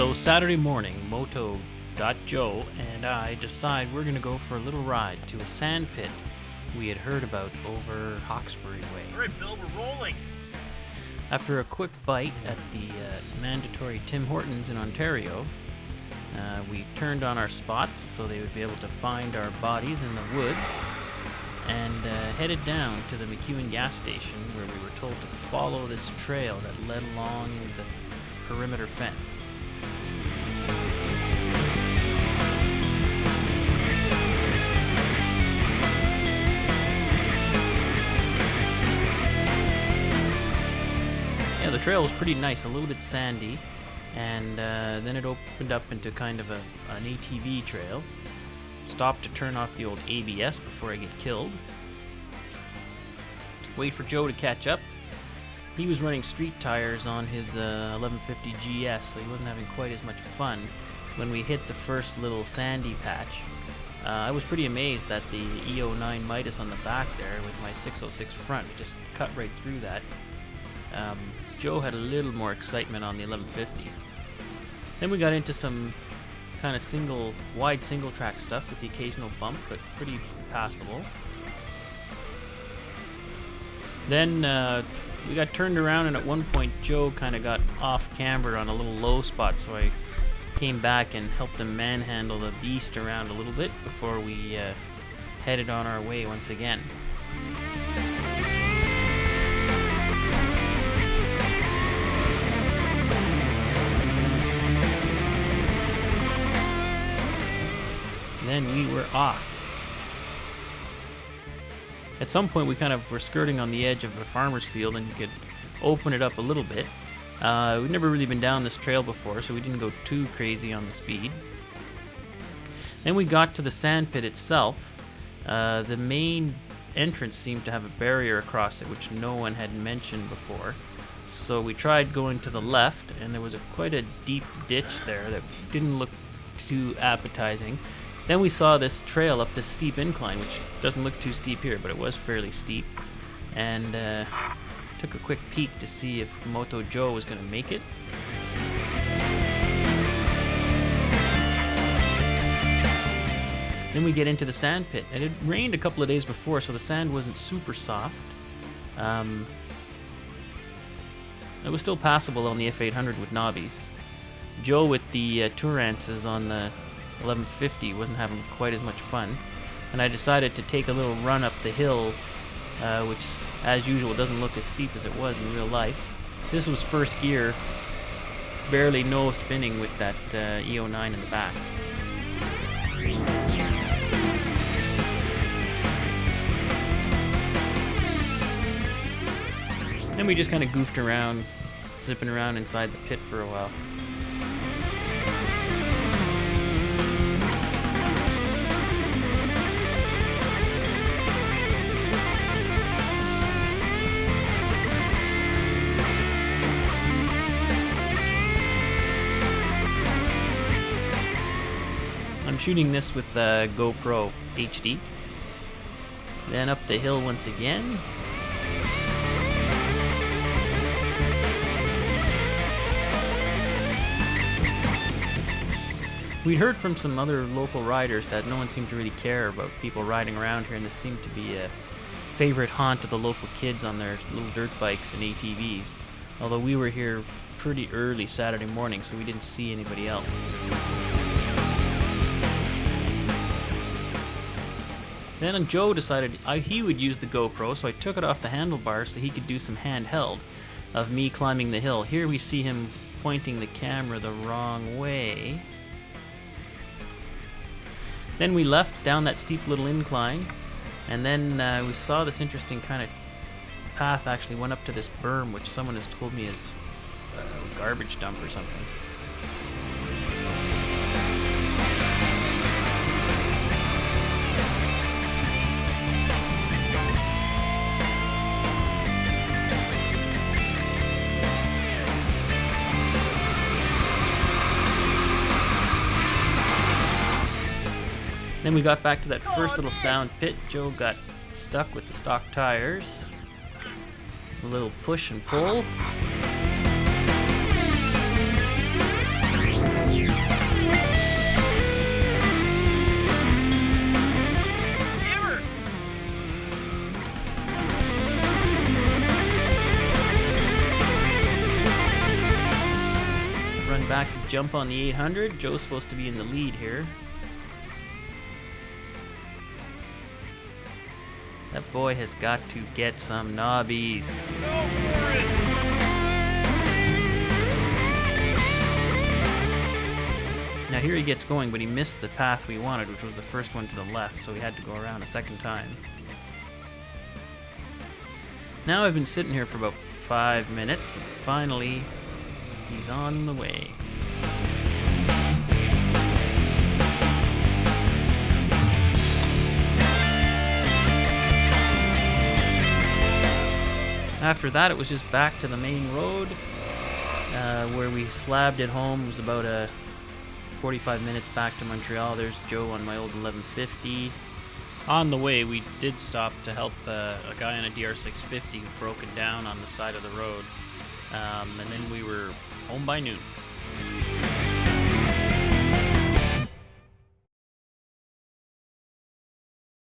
So Saturday morning, Joe and I decide we're going to go for a little ride to a sand pit we had heard about over Hawkesbury Way. All right, Bill, we're rolling. After a quick bite at the mandatory Tim Hortons in Ontario, we turned on our spots so they would be able to find our bodies in the woods and headed down to the McEwen gas station where we were told to follow this trail that led along the perimeter fence. Yeah, the trail was pretty nice, a little bit sandy, and then it opened up into kind of an ATV trail. Stopped to turn off the old ABS before I get killed. Wait for Joe to catch up. He was running street tires on his 1150GS, so he wasn't having quite as much fun when we hit the first little sandy patch. I was pretty amazed that the E09 Midas on the back there with my 606 front just cut right through that. Joe had a little more excitement on the 1150. Then we got into some kind of wide single track stuff with the occasional bump, but pretty passable. Then we got turned around, and at one point Joe kind of got off camber on a little low spot, so I came back and helped him manhandle the beast around a little bit before we headed on our way once again. Then we were off. At some point we kind of were skirting on the edge of a farmer's field, and you could open it up a little bit. We'd never really been down this trail before, so we didn't go too crazy on the speed. Then we got to the sand pit itself. The main entrance seemed to have a barrier across it, which no one had mentioned before. So we tried going to the left, and there was quite a deep ditch there that didn't look too appetizing. Then we saw this trail up this steep incline, which doesn't look too steep here, but it was fairly steep. And took a quick peek to see if Moto Joe was going to make it. Then we get into the sand pit. And it rained a couple of days before, so the sand wasn't super soft. It was still passable on the F800 with knobbies. Joe with the Tourances on the 1150 wasn't having quite as much fun, and I decided to take a little run up the hill, which as usual doesn't look as steep as it was in real life. This was first gear, barely no spinning with that E09 in the back. Then we just kind of goofed around, zipping around inside the pit for a while. I'm shooting this with the GoPro HD. Then up the hill once again. We'd heard from some other local riders that no one seemed to really care about people riding around here, and this seemed to be a favorite haunt of the local kids on their little dirt bikes and ATVs. Although we were here pretty early Saturday morning, so we didn't see anybody else. Then Joe decided he would use the GoPro, so I took it off the handlebars so he could do some handheld of me climbing the hill. Here we see him pointing the camera the wrong way. Then we left down that steep little incline, and then we saw this interesting kind of path actually went up to this berm, which someone has told me is a garbage dump or something. Then we got back to that first little sound pit. Joe got stuck with the stock tires. A little push and pull. back to jump on the 800. Joe's supposed to be in the lead here. That boy has got to get some knobbies. Go for it! Now here he gets going, but he missed the path we wanted, which was the first one to the left, so we had to go around a second time. Now I've been sitting here for about 5 minutes, and finally he's on the way. After that, it was just back to the main road, where we slabbed it home. It was about 45 minutes back to Montreal. There's Joe on my old 1150. On the way, we did stop to help a guy on a DR650 who broken down on the side of the road. And then we were home by noon.